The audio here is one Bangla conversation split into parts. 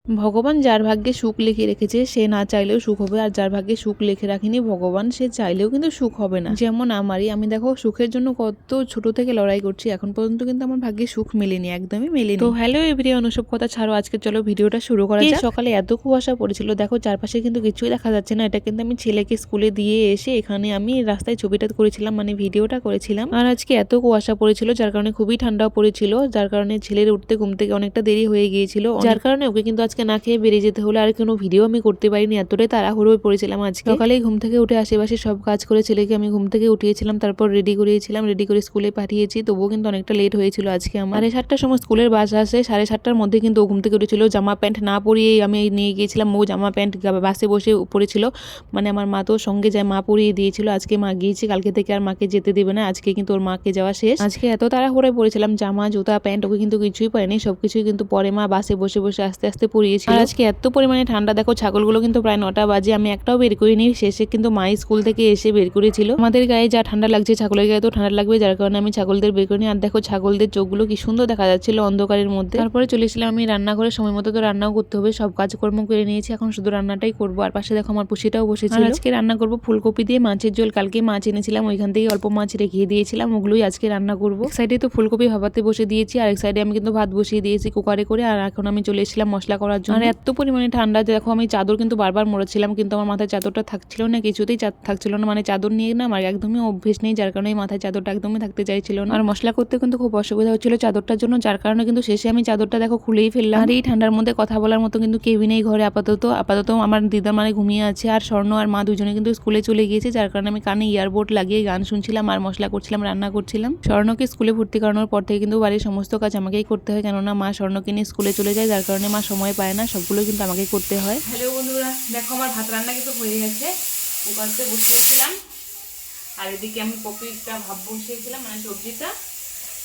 ভগবান যার ভাগ্যে সুখ লিখে রেখেছে সে না চাইলেও সুখ হবে, আর যার ভাগ্যে সুখ লিখে রাখেনি ভগবান সে চাইলেও কিন্তু সুখ হবে না। যেমন আমি দেখো সুখের জন্য কত ছোট থেকে লড়াই করছি, এখন পর্যন্ত কিন্তু আমার ভাগ্যে সুখ মেলেনি, একদমই মেলেনি। তো হ্যালো এভরিওয়ান, ওসব কথা ছাড়ো, আজকে চলো ভিডিওটা শুরু করা যাক। সকালে এত কুয়াশা পড়েছিল, দেখো চারপাশে কিন্তু কিছুই দেখা যাচ্ছে না। এটা কিন্তু আমি ছেলেকে স্কুলে দিয়ে এসে এখানে আমি রাস্তায় ছবিটা করেছিলাম, মানে ভিডিওটা করেছিলাম। আর আজকে এত কুয়াশা পড়েছিল যার কারণে খুবই ঠান্ডাও পড়েছিল, যার কারণে ছেলের উঠতে ঘুম থেকে অনেকটা দেরি হয়ে গিয়েছিল, যার কারণে ওকে কিন্তু আজকে না খেয়ে বেরিয়ে যেতে হলো। আর কোনো ভিডিও আমি করতে পারিনি, এতটাই তাড়াহুড়ো হয়ে পড়েছিলাম আজকে। সকালেই ঘুম থেকে উঠে আশেপাশে সব কাজ করে ছেলেকে আমি ঘুম থেকে উঠিয়েছিলাম, তারপর রেডি করিয়েছিলাম, রেডি করে স্কুলে পাঠিয়েছি। তবুও কিন্তু অনেকটা লেট হয়েছিল আজকে আমার। 7:30টার সময় স্কুলের বাস আসে, 7:30টার মধ্যে কিন্তু ও ঘুম থেকে উঠেছিল। জামা প্যান্ট না পরিয়েই আমি নিয়ে গিয়েছিলাম, ও জামা প্যান্ট বাসে বসে পরেছিল, মানে আমার মা তো সঙ্গে যায়, মা পরিয়ে দিয়েছিল। আজকে মা গিয়েছে, কালকে থেকে আর মাকে যেতে দেবে না, আজকে কিন্তু ওর মাকে যাওয়া শেষ। আজকে এত তাড়াহুড়োয় পড়েছিলাম, জামা জুতা প্যান্ট ওকে কিন্তু কিছুই পরেনি, সবকিছুই কিন্তু পরে মা বাসে বসে বসে আস্তে আস্তে পরিয়েছিল। আর আজকে এত পরিমাণে ঠান্ডা, দেখো ছাগলগুলো কিন্তু প্রায় 9টা বাজে, আমি একটাও বের করিনি, শেষে কিন্তু মাই স্কুল থেকে এসে বের করেছিল। আমাদের গায়ে যা ঠান্ডা লাগছে ছাগলের গায়ে তো ঠান্ডা লাগবে, যার কারণে আমি ছাগলদের বের করিনি। আর দেখো ছাগলদের চোখগুলো কি সুন্দর দেখা যাচ্ছিল অন্ধকারের মধ্যে। তারপরে চলেছিলাম আমি রান্নাঘরে, সময় মতো তো রান্নাও করতে হবে, সব কাজকর্ম করে নিয়েছি, এখন শুধু রান্নাটাই করবো। আর পাশে দেখো আমার পুষিটাও বসেছিল। আজকে রান্না করবো ফুলকপি দিয়ে মাছের ঝোল, কালকে মাছ এনেছিলাম ওইখান থেকে অল্প মাছ রেখে দিয়েছিলাম, ওগুলোই আজকে রান্না করবো। এক সাইডে তো ফুলকপি ভাপাতে বসে দিয়েছি, আর এক সাইডে আমি কিন্তু ভাত বসিয়ে দিয়েছি কুকারে করে। আর এখন আমি চলে এসেছিলাম মশলা করার জন্য। আর এত পরিমাণে ঠান্ডা, দেখো আমি চাদর কিন্তু বারবার মোড়াচ্ছিলাম, কিন্তু আমার মাথায় চাদরটা থাকছিল না, কিছুতেই থাকছিল না, মানে চাদর নিয়ে না আমার একদমই অভ্যেস নেই, যার কারণে মাথায় চাদরটা একদমই থাকতে চাইছিল না। আর মশলা করতে কিন্তু খুব অসুবিধা হচ্ছিল চাদরটার জন্য, যার কারণে কিন্তু শেষে আমি চাদরটা দেখো খুলেই ফেললাম। আর এই ঠান্ডার মধ্যে কথা বলার মতো কিন্তু কেউই নেই ঘরে আপাতত আমার দিদা মানে ঘুমিয়ে আছে, আর স্বর্ণ আর মা দুজনে কিন্তু স্কুলে চলে গিয়েছে, যার কারণে আমি কানে ইয়ারবোর্ড লাগিয়ে গান শুনছিলাম আর মশলা করছিলাম, রান্না করছিলাম। স্বর্ণকে স্কুলে ভর্তি করানোর পর থেকে কিন্তু বাড়ির সমস্ত কাজ আমাকেই করতে হয়, কেননা মা স্বর্ণকে নিয়ে স্কুলে চলে যায়, যার কারণে মা সময় পায় না, সবগুলো কিন্তু আমাকেই করতে হয়। হ্যালো বন্ধুরা, দেখো আমার ভাত রান্না কিন্তু হয়ে গেছে, কুকারতে বসিয়েছিলাম। আর এদিকে আমি কপিটা ভাব বসিয়েছিলাম, মানে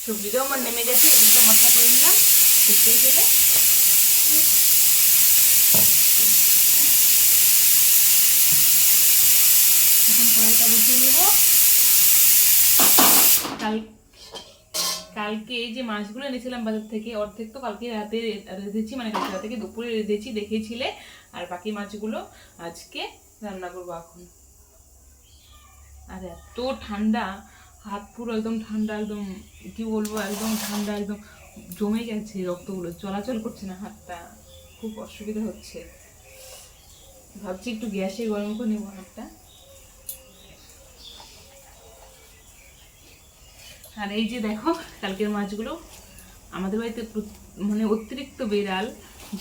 সবজিটাও আমার নেমে গেছে, এদিকটা মশলা করে নিলাম শুকিয়ে গেলে। এখন কড়াইটা বসিয়ে নেব। কালকে যে মাছগুলো এনেছিলাম বাজার থেকে, অর্ধেক তো কালকে রাতে রেঁধেছি, মানে কালকে রাতে দুপুরে রেঁধেছি দেখেছিলে, আর বাকি মাছগুলো আজকে রান্না করবো এখন। আর এত ঠান্ডা, হাত পুরো একদম ঠান্ডা, একদম কি বলবো, একদম ঠান্ডা, একদম জমে গেছে, রক্তগুলো চলাচল করছে না, হাতটা খুব অসুবিধা হচ্ছে। ভাবছি একটু গ্যাসে গরম করে নেবো হাতটা। আর এই যে দেখো কালকের মাছগুলো, আমাদের বাড়িতে মানে অতিরিক্ত বিড়াল,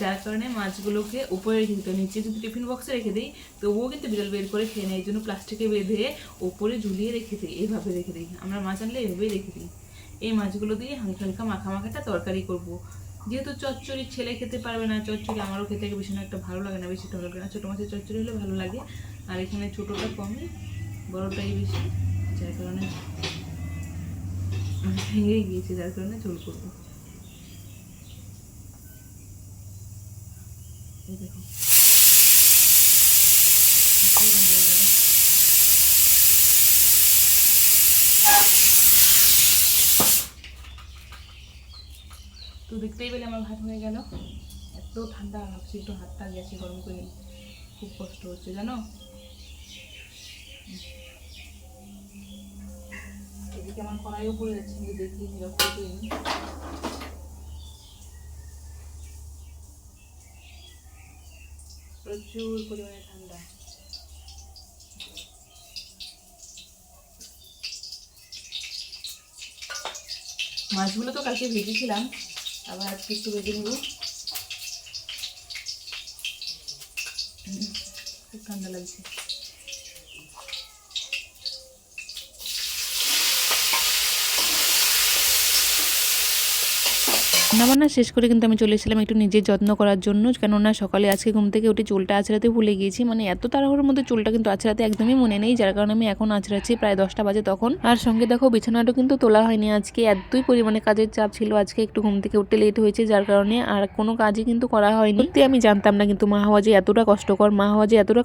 যার কারণে মাছগুলোকে উপরে রেখে দিতে, নিচে যদি টিফিন বক্সে রেখে দিই তবুও কিন্তু বিড়াল বের করে খেয়ে নেয়, এই জন্য প্লাস্টিকে বেঁধে উপরে ঝুলিয়ে রেখে দিই, এইভাবে রেখে দিই। আমরা মাছ আনলে এইভাবেই রেখে দিই। এই মাছগুলো দিয়ে হালকা হালকা মাখাটা তরকারি করব, যেহেতু চচ্চড়ি ছেলে খেতে পারবে না, চচ্চড়ি আমারও খেতে বেশি একটা ভালো লাগে না, বেশি ভালো লাগে না, ছোটো মাছের চচ্চড়ি হলে ভালো লাগে। আর এখানে ছোটোটা কমই, বড়োটাই বেশি, যার কারণে ভেঙেই গিয়েছে, যার কারণে ঝোল করবো। এই দেখো তো দেখতেই পেলে আমার ভাত হয়ে গেল। এত ঠান্ডা, ভাবছি একটু হাতটা গ্যাসে গরম করে নিই, খুব কষ্ট হচ্ছে জানো। এদিকে আমার কড়াইও পড়ে যাচ্ছে, দেখি এরকম করে নিই। প্রচুর পরিমাণে ঠান্ডা। মাছগুলো তো কালকে ভেজেছিলাম, আবার আজকে একটু ভেজে নেব। খুব ঠান্ডা লাগছে। রান্নাবান্না শেষ করে কিন্তু আমি চলে এসেছিলাম একটু নিজের যত্ন করার জন্য, কেননা সকালে আজকে ঘুম থেকে উঠে চুলটা আঁচড়াতে ভুলে গিয়েছি, মানে এত তাড়াহুড়োর মধ্যে চুলটা কিন্তু আঁচড়াতে একদমই মনে নেই, যার কারণে আমি এখন আঁচড়াচ্ছি প্রায় 10টা বাজে তখন। আর সঙ্গে দেখো বিছানাটা কিন্তু তোলা হয়নি আজকে, এতই পরিমাণে কাজের চাপ ছিল আজকে, একটু ঘুম থেকে উঠতে লেট হয়েছে, যার কারণে আর কোনো কাজই কিন্তু করা হয়নি। সত্যি আমি জানতাম না কিন্তু মা হওয়া যে এতটা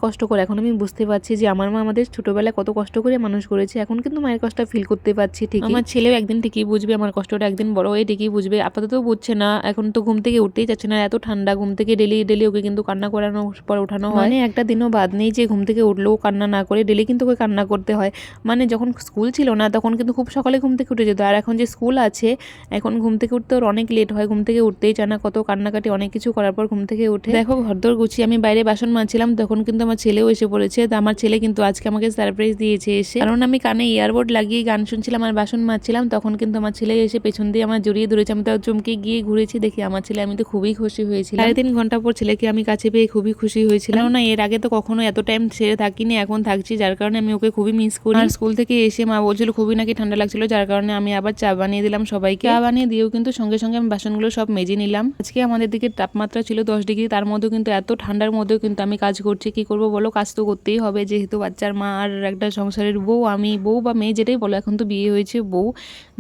কষ্টকর, এখন আমি বুঝতে পারছি যে আমার মা আমাদের ছোটবেলায় কত কষ্ট করে মানুষ করেছে, এখন কিন্তু মায়ের কষ্টটা ফিল করতে পারছি। ঠিক আমার ছেলেও একদিন ঠিকই বুঝবে আমার কষ্টটা, একদিন বড় হয়ে ঠিকই বুঝবে, আপাতত হচ্ছে না, এখন তো ঘুম থেকে উঠতেই যাচ্ছে না, এত ঠান্ডা। ঘুম থেকে ডেলি ওকে কিন্তু কান্না করানোর পর ওঠানো হয়, মানে একটা দিনও বাদ নেই যে ঘুম থেকে উঠলেও কান্না না করে, ডেলি কিন্তু ওকে কান্না করতে হয়। মানে যখন স্কুল ছিল না তখন কিন্তু খুব সকালে ঘুম থেকে উঠে যেত, আর এখন যে স্কুল আছে এখন ঘুম থেকে উঠতে ওর অনেক লেট হয়, ঘুম থেকে উঠতেই চায় না, কত কান্নাকাটি অনেক কিছু করার পর ঘুম থেকে উঠে। দেখো ঘরদোর গুছিয়ে আমি বাইরে বাসন মাজছিলাম, তখন কিন্তু আমার ছেলেও এসে পড়েছে। তো আমার ছেলে কিন্তু আজকে আমাকে সারপ্রাইজ দিয়েছে এসে, কারণ আমি কানে ইয়ারবোর্ড লাগিয়ে গান শুনছিলাম আর বাসন মাজছিলাম, তখন কিন্তু আমার ছেলে এসে পেছন দিয়ে আমার জড়িয়ে ধরেছে। আমি তো চমকে গিয়ে ঘুরেছি, দেখি আমার ছেলে, আমি তো খুবই খুশি হয়েছিলাম। 3.5 ঘন্টা পর ছেলেকে আমি কাছে পেয়ে খুবই খুশি হয়েছিলাম, না এর আগে তো কখনো এত টাইম ছেড়ে থাকিনি, এখন থাকছি, যার কারণে আমি ওকে খুবই মিস করি। আর স্কুল থেকে এসে মা বলছিল খুবই নাকি ঠান্ডা লাগছিল, যার কারণে আমি আবার চা বানিয়ে দিলাম সবাইকে। চা বানিয়ে দিয়েও কিন্তু সঙ্গে সঙ্গে আমি বাসনগুলো সব মেজে নিলাম। আজকে আমাদের দিকে তাপমাত্রা ছিল 10 ডিগ্রি, তার মধ্যেও কিন্তু এত ঠান্ডার মধ্যেও কিন্তু আমি কাজ করছি। কি করব বলো, কাজ তো করতেই হবে, যেহেতু বাচ্চার মা আর একটা সংসারের বউ, আমি বউ বা মেয়ে যেটাই বলো, এখন তো বিয়ে হয়েছে বউ,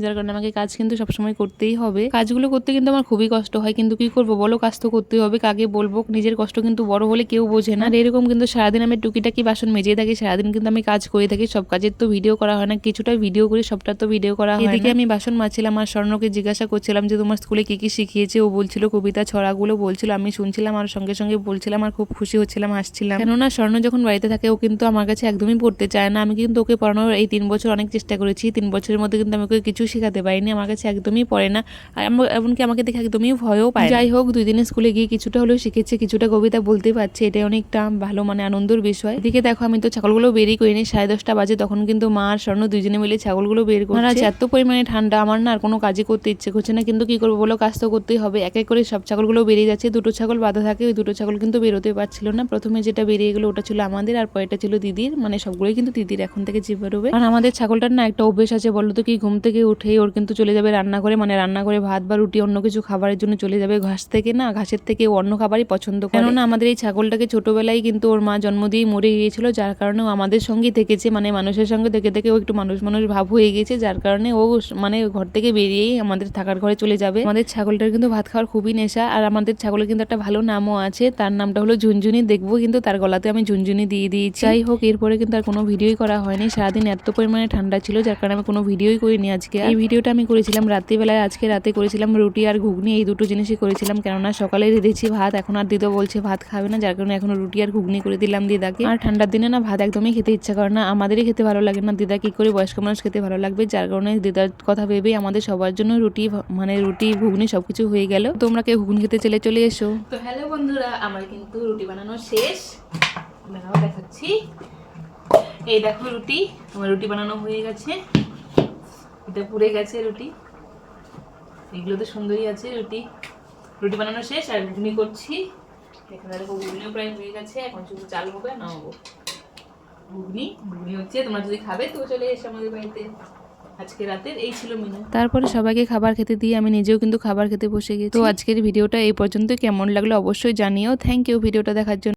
যার কারণে আমাকে কাজ কিন্তু সবসময় করতেই হবে। কাজগুলো করতে কিন্তু আমার খুবই কষ্ট হয়, কিন্তু কি করব বলো, কাজ তো করতেই হবে, কাকে বলবো, নিজের কষ্ট কিন্তু বড় হলে কেউ বোঝে না। আর এরকম কিন্তু সারাদিন আমি টুকিটাকি বাসন মেজে থাকি, সারাদিন কিন্তু আমি কাজ করে থাকি, সব কাজের তো ভিডিও করা হয় না, কিছুটা ভিডিও করি, সবটা তো ভিডিও করা হয় না। এদিকে আমি বাসন মাজছিলাম আর স্বর্ণকে জিজ্ঞাসা করছিলাম যে তোমার স্কুলে কি কি শিখিয়েছে, ও বলছিল কবিতা ছড়াগুলো বলছিল, আমি শুনছিলাম আর সঙ্গে সঙ্গে বলছিলাম আর খুব খুশি হচ্ছিলাম, হাসছিলাম। কেননা স্বর্ণ যখন বাড়িতে থাকে ও কিন্তু আমার কাছে একদমই পড়তে চায় না, আমি কিন্তু ওকে পড়ানোর এই 3 বছর অনেক চেষ্টা করেছি, 3 বছরের মধ্যে কিন্তু আমি ওকে কিছু শেখাতে পারিনি, আমার কাছে একদমই পড়ে না, আর এমনকি আমাকে দেখে একদমই ভয়ও পায়। যাই হোক 2 দিনে স্কুলে গিয়ে কিছুটা হলেও শিখেছে, কিছুটা কবিতা বলতে পারছে, এটাই অনেকটা ভালো, মানে আনন্দের বিষয়। এদিকে দেখো আমি তো ছাগলগুলো বেরই করিনি, 10:30 বাজে, তখন কিন্তু মা আর স্বর্ণ দুজনে মিলে ছাগলগুলো বের করছে। এত পরিমাণে ঠান্ডা, আমার না আর কোনো কাজই করতে ইচ্ছে করছে না, কিন্তু কি করবো বলো, কাজ তো করতেই হবে। এক এক করে সব ছাগলগুলো বেরিয়ে যাচ্ছে, 2টো ছাগল বাঁধা থাকে, ওই 2টো ছাগল কিন্তু বেরোতে পারছিল না। প্রথমে যেটা বেরিয়ে গেলো ওটা ছিল আমাদের, আর পরেরটা ছিল দিদির, মানে সবগুলোই কিন্তু দিদির এখন থেকে যে বেরোবে। আর আমাদের ছাগলটার না একটা অভ্যেস আছে, বলো তো কি, ঘুম থেকে উঠেই ওর কিন্তু চলে যাবে রান্নাঘরে, মানে রান্নাঘরে ভাত বা রুটি অন্য কিছু খাবারের জন্য চলে যাবে, ঘাসের থেকে ও অন্য খাবারই পছন্দ করে। কেননা আমাদের এই ছাগলটাকে ছোটবেলায় কিন্তু ওর মা জন্ম দিয়েই মরে গিয়েছিল, যার কারণে ও আমাদের সঙ্গেই থেকেছে, মানে মানুষের সঙ্গে থেকে থেকে ও একটু মানুষ ভাব হয়ে গেছে, যার কারণে ও মানে ঘর থেকে বেরিয়েই আমাদের থাকার ঘরে চলে যাবে। আমাদের ছাগলটার কিন্তু ভাত খাওয়ার খুবই নেশা, আর আমাদের ছাগলের কিন্তু একটা ভালো নামও আছে, তার নামটা হলো ঝুনঝুনি। দেখবো কিন্তু তার গলাতে আমি ঝুনঝুনি দিয়ে দিয়েছি। যাই হোক এরপরে কিন্তু আর কোনো ভিডিওই করা হয়নি, সারাদিন এত পরিমাণে ঠান্ডা ছিল, যার কারণে আমি কোনো ভিডিওই করিনি আজকে। এই ভিডিওটা আমি করেছিলাম রাত্রিবেলায়, আজকে রাতে করেছিলাম রুটি আর ঘুগনি, এই দুটো জিনিসই করেছিলাম, কেননা সকালে রেঁধেছি ভাত, এখন আর দিদা বলছে ভাত খাবে না, যার কারণে এখন রুটি আর ঘুগনি করে দিলাম দিদাকে। আর ঠান্ডার দিনে না ভাত একদমই খেতে ইচ্ছা করে না, আমাদেরই খেতে ভালো লাগে না, দিদা কি করে বয়স্ক মানুষ খেতে ভালো লাগবে, যার কারণে দিদার কথা ভেবেই আমাদের সবার জন্য রুটি ঘুগনি সবকিছু হয়ে গেল। তোমরা কেউ ঘুগনি খেতে চলে এসো। তো হ্যালো বন্ধুরা, আমার কিন্তু রুটি বানানো শেষ, দেখাচ্ছি। এই দেখো রুটি, আমার রুটি বানানো হয়ে গেছে, এটা পুড়ে গেছে রুটি, এগুলো তো সুন্দরই আছে। রুটি বানানো শেষ আর ঘুগনি করছি, এখানে দেখো ঘুগনিও প্রায় হয়ে গেছে, এখন শুধু চাল হবে নামাবো। ঘুগনি হচ্ছে, তোমরা যদি খাবে তো চলে এসো আমাদের বাড়িতে। আজকে রাতের এই ছিল মেনু। তারপরে সবাইকে খাবার খেতে দিয়ে আমি নিজেও কিন্তু খাবার খেতে বসে গেছি। তো আজকের ভিডিওটা এই পর্যন্ত, কেমন লাগলো অবশ্যই জানিও। থ্যাংক ইউ ভিডিওটা দেখার জন্য।